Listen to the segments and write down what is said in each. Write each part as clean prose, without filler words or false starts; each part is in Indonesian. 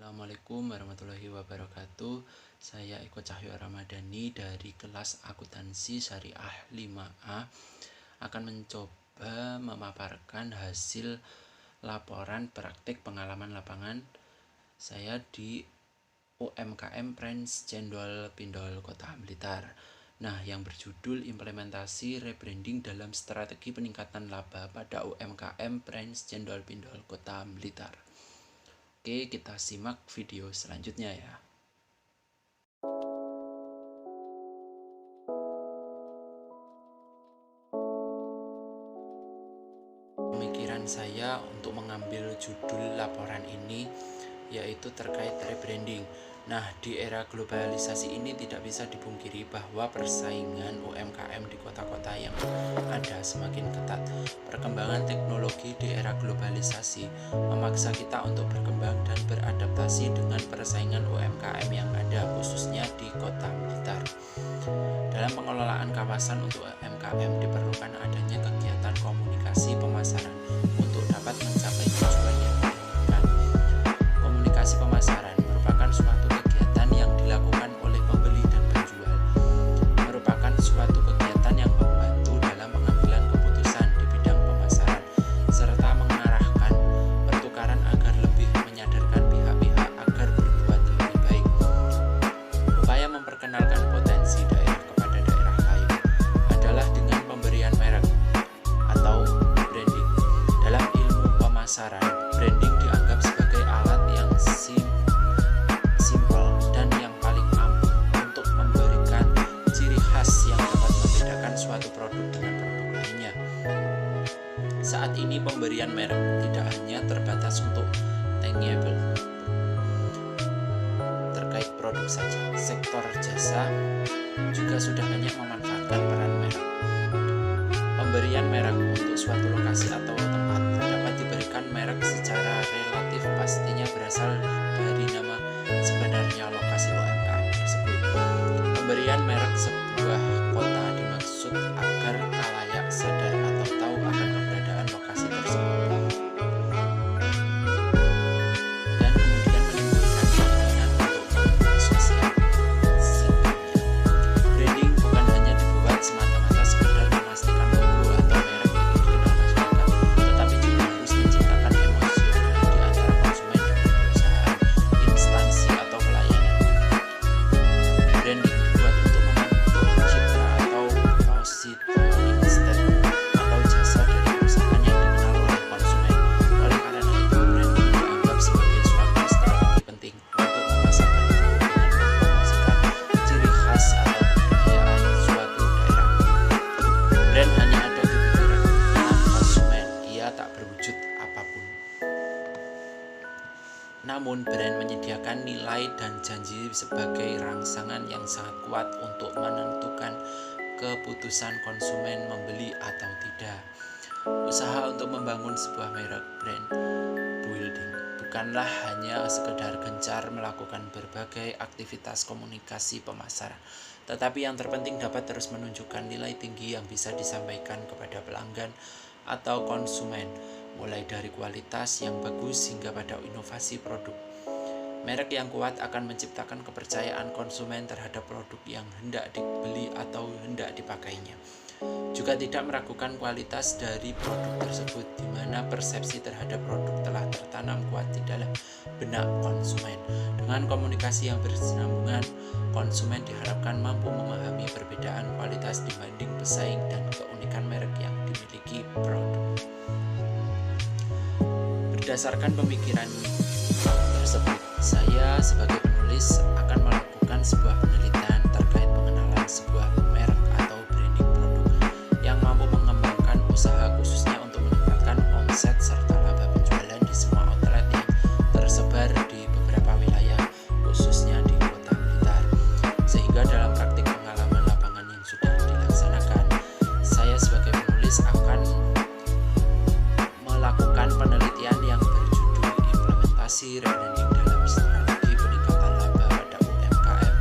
Assalamualaikum warahmatullahi wabarakatuh. Saya Eko Cahyo Ramadhani dari kelas Akuntansi Syariah 5A akan mencoba memaparkan hasil laporan praktik pengalaman lapangan saya di UMKM Prince Cendol Pindol Kota Blitar. Nah, yang berjudul implementasi rebranding dalam strategi peningkatan laba pada UMKM Prince Cendol Pindol Kota Blitar. Oke, kita simak video selanjutnya ya. Pemikiran saya untuk mengambil judul laporan ini yaitu terkait rebranding. Nah, di era globalisasi ini tidak bisa dipungkiri bahwa persaingan UMKM di kota-kota yang ada semakin ketat. Perkembangan teknologi di era globalisasi memaksa kita untuk berkembang dan beradaptasi dengan persaingan UMKM yang ada, khususnya di Kota Blitar. Dalam pengelolaan kawasan untuk UMKM diperlukan adanya kegiatan komunikasi pemasaran untuk dapat mencapai tujuan yang diinginkan. Komunikasi pemasaran merupakan suatu kegiatan yang dilakukan oleh pembeli dan penjual, merupakan suatu kegiatan yang membantu dalam pengambilan keputusan di bidang pemasaran, serta mengarahkan pertukaran agar lebih menyadarkan pihak-pihak agar berbuat lebih baik. Upaya memperkenalkan potensi daerah kepada daerah lain adalah dengan pemberian merek atau branding. Dalam ilmu pemasaran, branding dianggap sebagai alat yang simpel dan yang paling ampuh untuk memberikan ciri khas yang dapat membedakan suatu produk dengan produk lainnya. Saat ini pemberian merek tidak hanya terbatas untuk tangible terkait produk saja. Sektor jasa juga sudah banyak memanfaatkan peran merek. Pemberian merek untuk suatu lokasi atau tempat dapat diberikan merek secara relatif, pastinya berasal dari nama sebenarnya lokasi UMKM tersebut. Pemberian merek sebuah kota dimaksud agar khalayak sadar atau tahu akan keberadaan lokasi tersebut, dan kemudian menimbulkan keinginan untuk mensosialisasikannya. Branding bukan hanya dibuat semata-mata sekedar memastikan logo atau merek yang dikenal masyarakat, tetapi juga harus menciptakan emosional di antara konsumen dan perusahaan, instansi atau pelayanan. Branding dibuat untuk membentuk citra atau positioning statement atau jasa dari perusahaan yang dikenal oleh konsumen. Oleh karena itu, branding dianggap sebagai suatu strategi penting untuk memasarkan produk dengan mempromosikan ciri khas atau kebudayaan suatu daerah. Brand hanya ada di pikiran konsumen, ia tak berwujud apapun. Namun, brand menyediakan nilai dan janji sebagai rangsangan yang sangat kuat untuk menentukan keputusan konsumen membeli atau tidak. Usaha untuk membangun sebuah merek brand building bukanlah hanya sekedar gencar melakukan berbagai aktivitas komunikasi pemasaran, tetapi yang terpenting dapat terus menunjukkan nilai tinggi yang bisa disampaikan kepada pelanggan atau konsumen, mulai dari kualitas yang bagus hingga pada inovasi produk. Merek yang kuat akan menciptakan kepercayaan konsumen terhadap produk yang hendak dibeli atau hendak dipakainya. Juga tidak meragukan kualitas dari produk tersebut, di mana persepsi terhadap produk telah tertanam kuat di dalam benak konsumen. Dengan komunikasi yang berkesinambungan, konsumen diharapkan mampu memahami perbedaan kualitas dibanding pesaing dan keunikan merek yang dimiliki produk. Berdasarkan pemikiran tersebut, saya sebagai penulis akan melakukan sebuah penelitian terkait pengenalan sebuah merek atau branding produk yang mampu mengembangkan usaha, khususnya untuk meningkatkan omset serta laba penjualan di semua outlet yang tersebar di beberapa wilayah, khususnya di Kota Blitar. Sehingga dalam praktik pengalaman lapangan yang sudah dilaksanakan, saya sebagai penulis akan melakukan penelitian yang berjudul implementasi rebranding dalam strategi peningkatan laba pada UMKM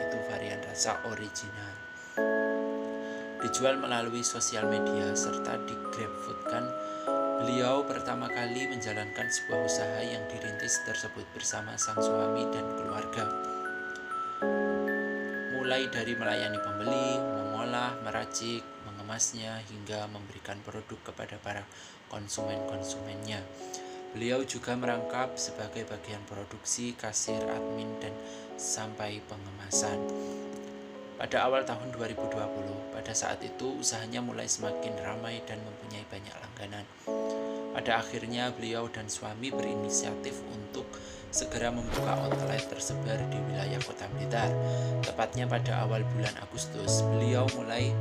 yaitu varian rasa original. Dijual melalui sosial media serta di GrabFood. Beliau pertama kali menjalankan sebuah usaha yang dirintis tersebut bersama sang suami dan keluarga. Mulai dari melayani pembeli, mengolah, meracik, mengemasnya, hingga memberikan produk kepada para konsumennya. Beliau juga merangkap sebagai bagian produksi, kasir, admin, dan sampai pengemasan. Pada awal tahun 2020, pada saat itu usahanya mulai semakin ramai dan mempunyai banyak langganan. Pada akhirnya beliau dan suami berinisiatif untuk segera membuka outlet tersebar di wilayah Kota Blitar. Tepatnya pada awal bulan Agustus, beliau mulai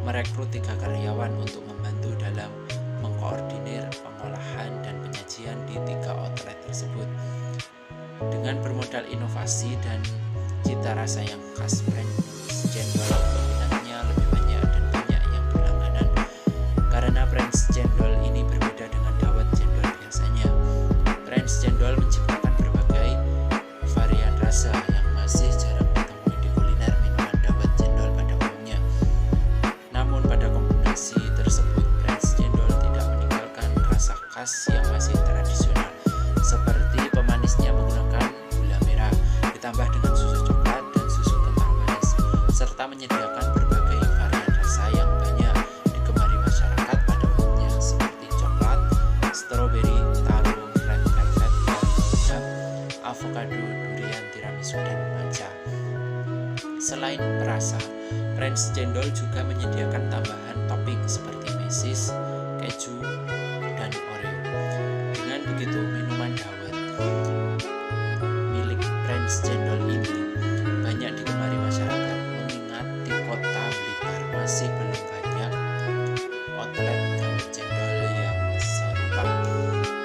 merekrut 3 karyawan untuk membantu dalam mengkoordinir pengolahan dan penyajian di 3 outlet tersebut. Dengan bermodal inovasi dan cita rasa yang khas, brand cendol peminatnya lebih banyak dan banyak yang berlangganan. Karena brand cendol ini berbeda dengan dawet cendol biasanya. Brand cendol menciptakan berbagai varian rasa yang masih jarang ditemui di kuliner minuman dawet cendol pada umumnya. Namun pada kombinasi tersebut, brand cendol tidak meninggalkan rasa khas yang masih tradisional, seperti pemanisnya menggunakan gula merah ditambah dengan susu coklat dan susu kental manis, serta menyediakan berbagai varian rasa yang banyak digemari masyarakat pada umumnya, seperti coklat, stroberi, taro, red velvet, dan avocado, durian, tiramisu, dan matcha. Selain perasa, brand cendol juga menyediakan tambahan topping seperti mesis, keju, dan oreo. Dengan begitu, minuman dawet milik brand cendol ini banyak digemari masyarakat, mengingat di Kota Blitar masih belum banyak outlet dawet cendol yang serupa.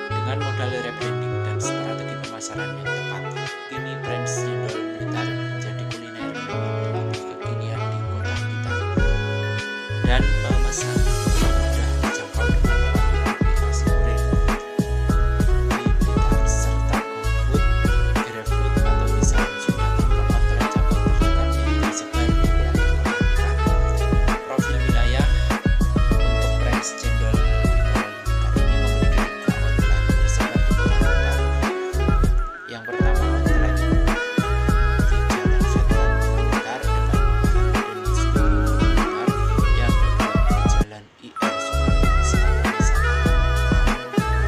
Dengan modal rebranding dan strategi pemasaran yang tepat, kini brand cendol Blitar menjadi kuliner minuman kekinian di Kota Blitar, dan pemesan juga mudah dijangkau dengan melalui aplikasi kurir di Blitar serta GoFood, GrabFood, atau bisa langsung datang ke outlet cabang terdekat yang tersebar di wilayah Kota Blitar. Profil wilayah untuk brand cendol Blitar ini memiliki 3 outlet tersebar di Kota Blitar. Yang pertama, outlet di Jalan Veteran Kota Blitar dekat Garden Studio Blitar, yang kedua di Jalan IR Soekarno Selatan Wisata Kampung,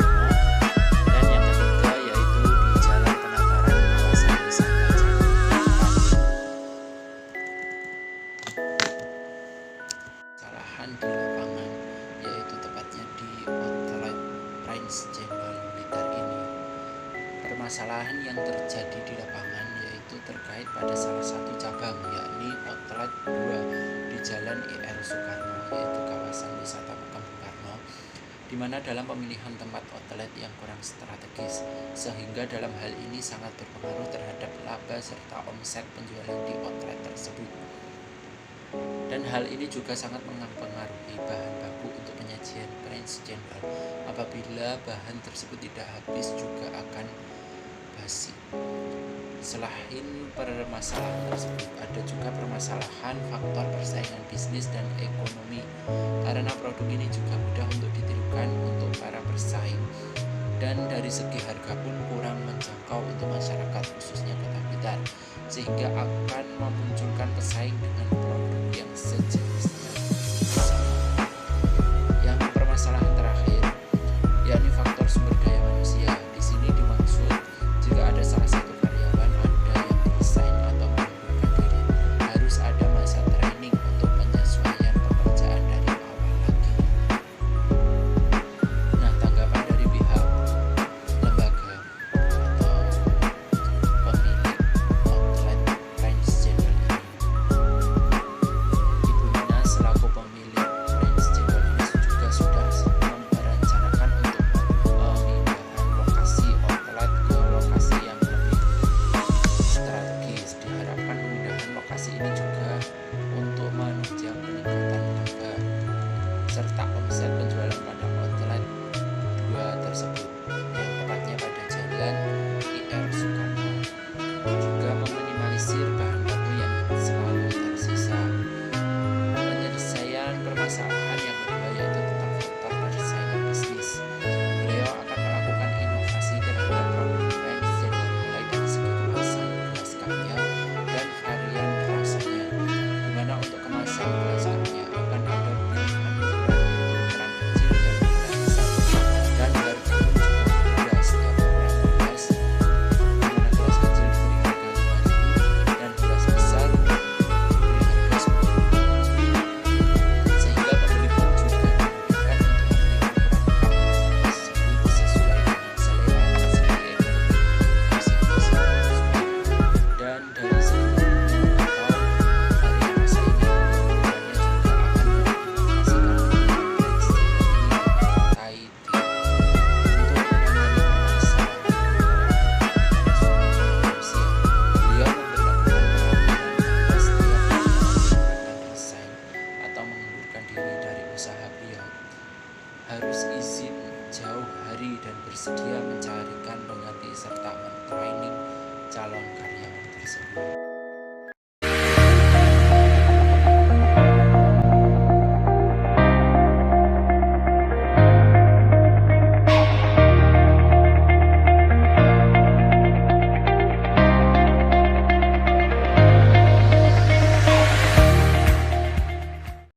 dan yang ketiga yaitu di Jalan Penataran Kawasan Wisata Jakarta. Kesalahan di lapangan, yaitu tepatnya di outlet brand cendol Blitar ini. Permasalahan yang terjadi di lapangan yaitu terkait pada salah satu cabang, yakni outlet 2 di Jalan IR Soekarno, yaitu kawasan wisata Makam Bung Karno, di mana dalam pemilihan tempat outlet yang kurang strategis, sehingga dalam hal ini sangat berpengaruh terhadap laba serta omset penjualan di outlet tersebut. Dan hal ini juga sangat mempengaruhi bahan baku untuk penyajian brand cendol. Apabila bahan tersebut tidak habis, juga akan basi. Selain permasalahan tersebut, ada juga permasalahan faktor persaingan bisnis dan ekonomi, karena produk ini juga mudah untuk ditirukan untuk para bersaing, dan dari segi harga pun kurang menjangkau untuk masyarakat khususnya Kota Blitar, sehingga akan memunculkan